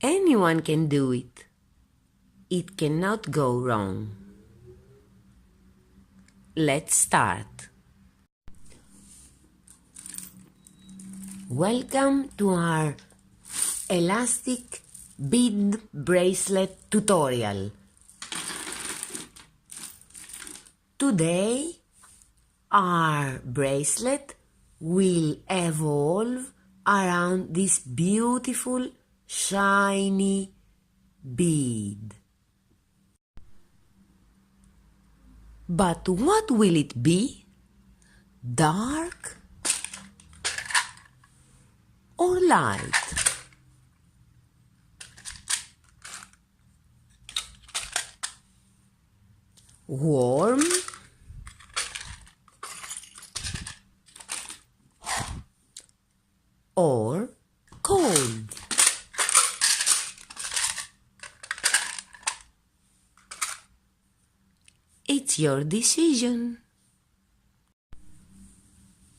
Anyone can do it. It cannot go wrong. Let's start. Welcome to our elastic bead bracelet tutorial. Today, our bracelet will evolve around this beautiful, shiny bead. But what will it be? Dark or light? Warm or cold? It's your decision.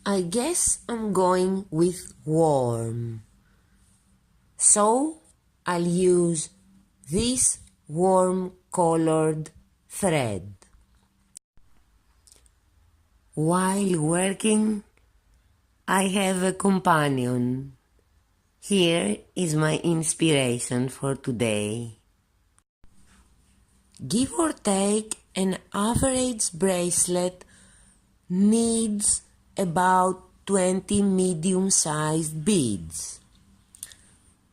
I guess I'm going with warm. So I'll use this warm colored thread. While working, I have a companion. Here is my inspiration for today. Give or take, an average bracelet needs about 20 medium-sized beads,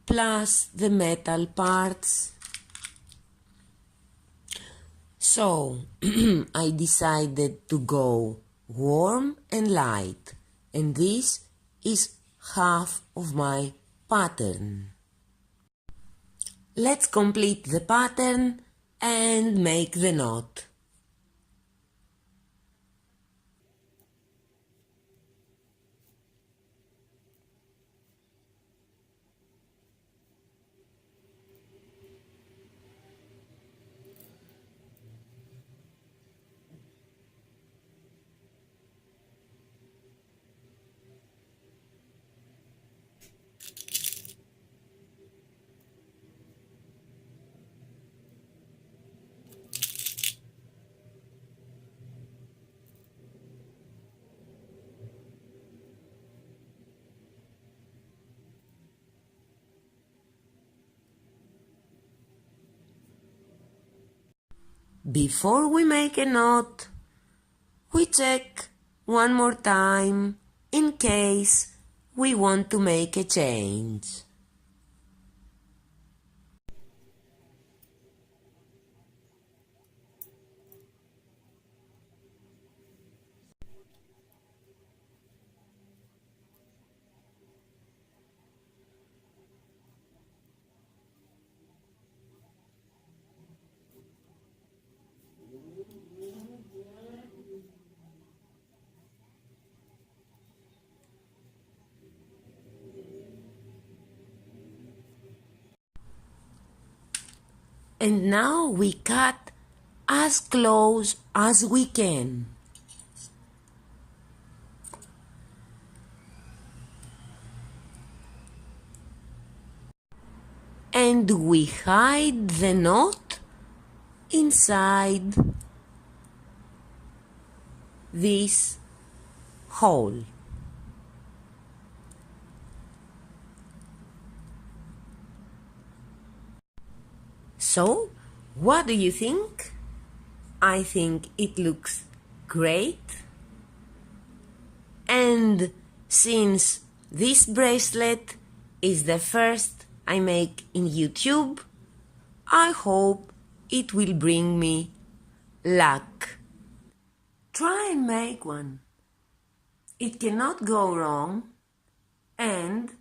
plus the metal parts. So, I decided to go warm and light, and this is half of my pattern. Let's complete the pattern and make the knot. Before we make a knot, we check one more time in case we want to make a change. And now we cut as close as we can. And we hide the knot inside this hole. So, what do you think? I think it looks great. And since this bracelet is the first I make in YouTube, I hope it will bring me luck. Try and make one. It cannot go wrong. And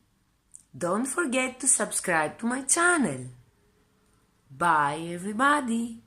don't forget to subscribe to my channel. Bye, everybody.